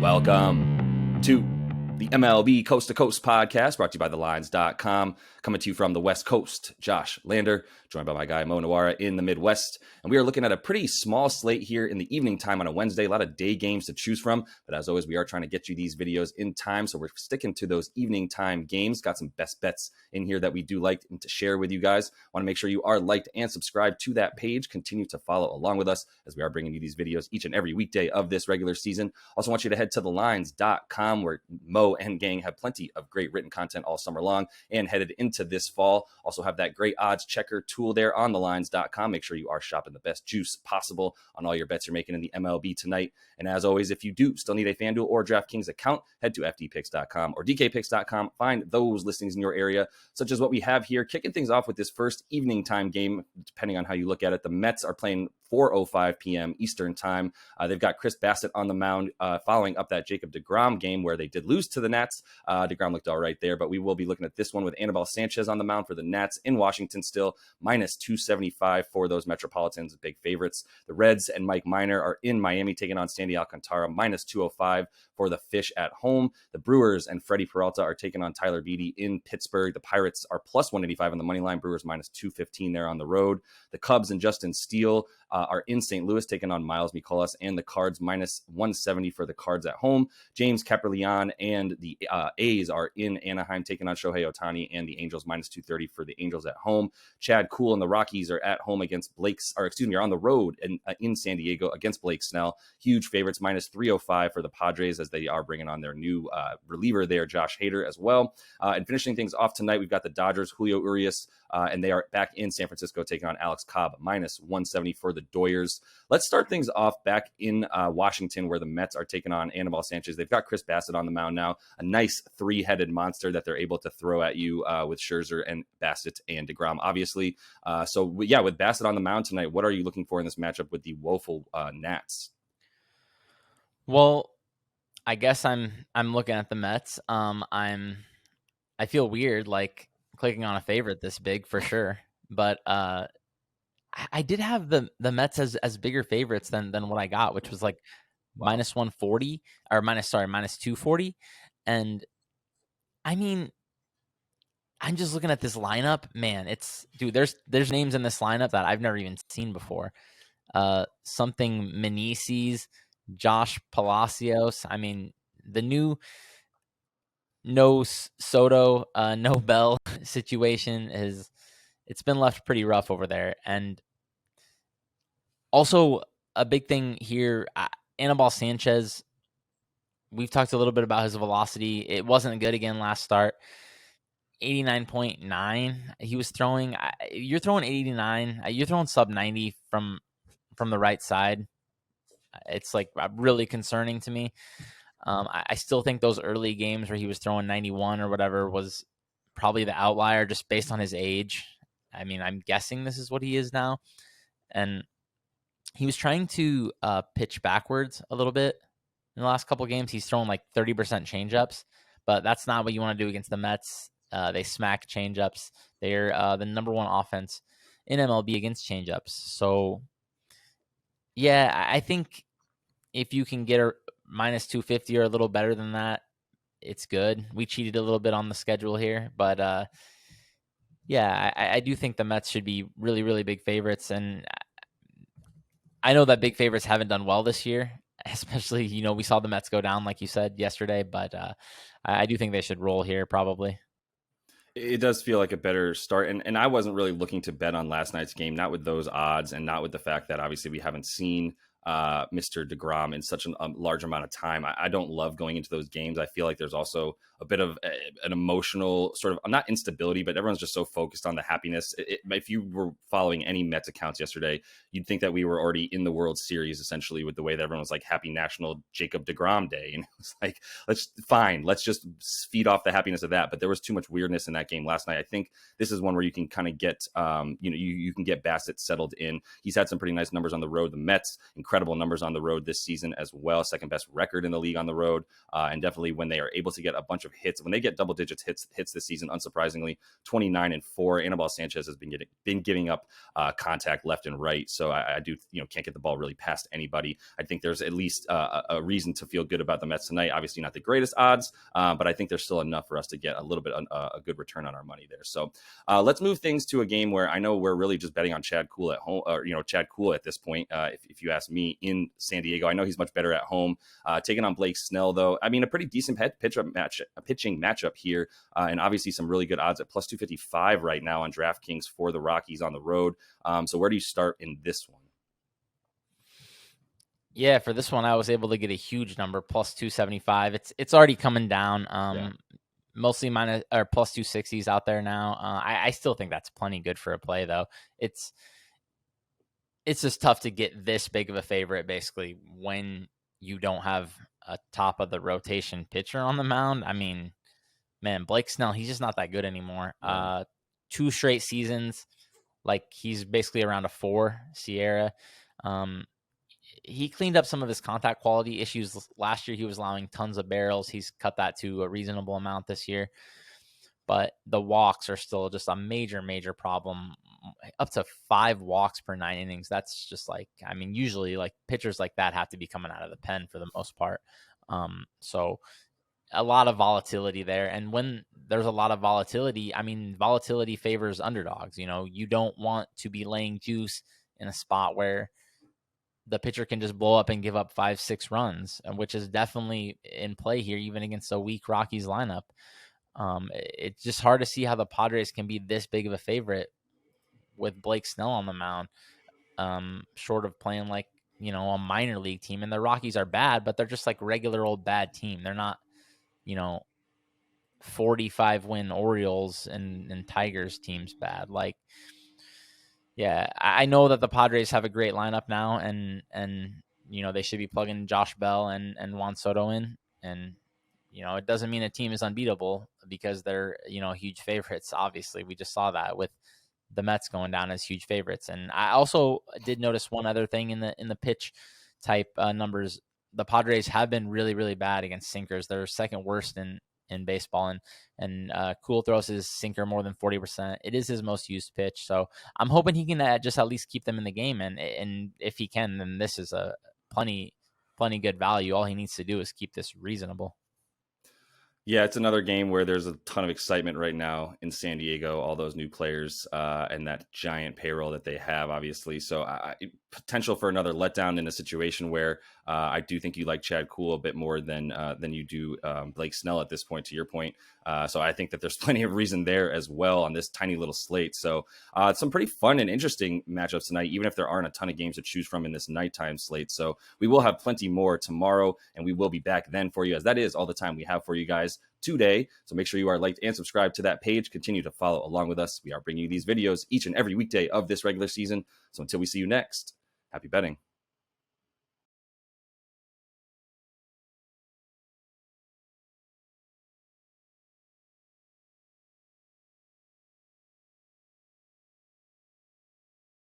Welcome to the MLB Coast to Coast podcast, brought to you by thelines.com. Coming to you from the West Coast, Josh Lander, joined by my guy Mo Nawara in the Midwest. And we are looking at a pretty small slate here in the evening time on a Wednesday. A lot of day games to choose from. But as always, we are trying to get you these videos in time. So we're sticking to those evening time games. Got some best bets in here that we do like to share with you guys. Want to make sure you are liked and subscribed to that page. Continue to follow along with us as we are bringing you these videos each and every weekday of this regular season. Also want you to head to thelines.com where Mo and gang have plenty of great written content all summer long and headed into this fall. Also have that great odds checker tool there on thelines.com. Make sure you are shopping the best juice possible on all your bets you're making in the MLB tonight. And as always, if you do still need a FanDuel or DraftKings account, head to fdpicks.com or dkpicks.com. Find those listings in your area, such as what we have here. Kicking things off with this first evening time game, depending on how you look at it. The Mets are playing 4:05 p.m. Eastern time. They've got Chris Bassett on the mound following up that Jacob deGrom game where they did lose to the Nats. deGrom looked all right there, but we will be looking at this one with Anibal Sanchez on the mound for the Nats in Washington still, minus 275 for those Metropolitans, big favorites. The Reds and Mike Minor are in Miami taking on Sandy Alcantara, minus 205 for the Fish at home. The Brewers and Freddie Peralta are taking on Tyler Beede in Pittsburgh. The Pirates are plus 185 on the money line. Brewers minus 215 there on the road. The Cubs and Justin Steele are in St. Louis taking on Miles Mikolas, and the Cards minus 170 for the Cards at home. James Kaprielian and the A's are in Anaheim taking on Shohei Ohtani, and the Angels minus 230 for the Angels at home. Chad Kuhl and the Rockies are at home against are on the road in San Diego against Blake Snell. Huge favorites, minus 305 for the Padres as they are bringing on their new reliever there, Josh Hader, as well. And finishing things off tonight, we've got the Dodgers, Julio Urias, and they are back in San Francisco taking on Alex Cobb, minus 170 for the Doyers. Let's start things off back in Washington where the Mets are taking on Anibal Sanchez. They've got Chris Bassett on the mound now, a nice three-headed monster that they're able to throw at you with Scherzer and Bassett and deGrom, obviously. With Bassett on the mound tonight, what are you looking for in this matchup with the woeful Nats? Well, I guess I'm looking at the Mets. I feel weird like clicking on a favorite this big for sure, but I did have the Mets as bigger favorites than what I got, which was like minus 140 or minus 240. And I mean, I'm just looking at this lineup, man. There's names in this lineup that I've never even seen before. Something Meneses, Josh Palacios. I mean, the new no Soto, no Bell situation it's been left pretty rough over there. And also a big thing here, Anibal Sanchez, we've talked a little bit about his velocity. It wasn't good again last start. 89.9 he was throwing. You're throwing 89. You're throwing sub 90 from the right side. It's like really concerning to me. I still think those early games where he was throwing 91 or whatever was probably the outlier just based on his age. I mean, I'm guessing this is what he is now. And he was trying to pitch backwards a little bit in the last couple of games. He's thrown like 30% changeups, but that's not what you want to do against the Mets. They smack changeups. They're the number one offense in MLB against changeups. So, yeah, I think if you can get a minus 250 or a little better than that, it's good. We cheated a little bit on the schedule here, but I do think the Mets should be really, really big favorites. And I know that big favorites haven't done well this year, especially, we saw the Mets go down, like you said yesterday, but I do think they should roll here probably. It does feel like a better start. And I wasn't really looking to bet on last night's game, not with those odds and not with the fact that obviously we haven't seen Mr. deGrom in such a large amount of time. I don't love going into those games. I feel like there's also a bit of an emotional sort of, not instability, but everyone's just so focused on the happiness. If you were following any Mets accounts yesterday, you'd think that we were already in the World Series, essentially, with the way that everyone was like, happy National Jacob deGrom Day. And it was like, let's just feed off the happiness of that. But there was too much weirdness in that game last night. I think this is one where you can kind of get, you can get Bassett settled in. He's had some pretty nice numbers on the road. The Mets, incredible incredible numbers on the road this season as well. Second best record in the league on the road. And definitely when they are able to get a bunch of hits, when they get double digits hits this season, unsurprisingly, 29-4. Anibal Sanchez has been giving up contact left and right. So I do, can't get the ball really past anybody. I think there's at least a reason to feel good about the Mets tonight. Obviously not the greatest odds, but I think there's still enough for us to get a little bit a good return on our money there. So let's move things to a game where I know we're really just betting on Chad Kuhl at home, or Chad Kuhl at this point. If you ask me, in San Diego, I know he's much better at home. Taking on Blake Snell, though, I mean, a pretty decent pitching matchup here, and obviously some really good odds at plus 255 right now on DraftKings for the Rockies on the road. So where do you start in this one? Yeah, for this one, I was able to get a huge number, plus 275. It's already coming down. Mostly minus or plus 260s out there now. I still think that's plenty good for a play, though. It's just tough to get this big of a favorite, basically, when you don't have a top of the rotation pitcher on the mound. I mean, man, Blake Snell, he's just not that good anymore. 2 straight seasons, like he's basically around a 4 Sierra. He cleaned up some of his contact quality issues. Last year, he was allowing tons of barrels. He's cut that to a reasonable amount this year. But the walks are still just a major, major problem. Up to 5 walks per 9 innings. That's just usually like pitchers like that have to be coming out of the pen for the most part. So a lot of volatility there. And when there's a lot of volatility, volatility favors underdogs. You don't want to be laying juice in a spot where the pitcher can just blow up and give up 5-6 runs, which is definitely in play here, even against a weak Rockies lineup. It's just hard to see how the Padres can be this big of a favorite with Blake Snell on the mound, short of playing like, a minor league team. And the Rockies are bad, but they're just like regular old bad team. They're not, 45 win Orioles and Tigers teams bad. Like, yeah, I know that the Padres have a great lineup now, and they should be plugging Josh Bell and Juan Soto in, and it doesn't mean a team is unbeatable because they're huge favorites. Obviously, we just saw that with the Mets going down as huge favorites. And I also did notice one other thing in the pitch type numbers. The Padres have been really, really bad against sinkers. They're second worst in baseball, and Kuhl throws his sinker more than 40%. It is his most used pitch, so I'm hoping he can just at least keep them in the game. And if he can, then this is a plenty good value. All he needs to do is keep this reasonable. Yeah, it's another game where there's a ton of excitement right now in San Diego, all those new players and that giant payroll that they have, obviously. So potential for another letdown in a situation where I do think you like Chad Kuhl a bit more than you do Blake Snell at this point, to your point. So I think that there's plenty of reason there as well on this tiny little slate. So some pretty fun and interesting matchups tonight, even if there aren't a ton of games to choose from in this nighttime slate. So we will have plenty more tomorrow, and we will be back then for you, as that is all the time we have for you guys today. So make sure you are liked and subscribed to that page. Continue to follow along with us. We are bringing you these videos each and every weekday of this regular season. So until we see you next, happy betting.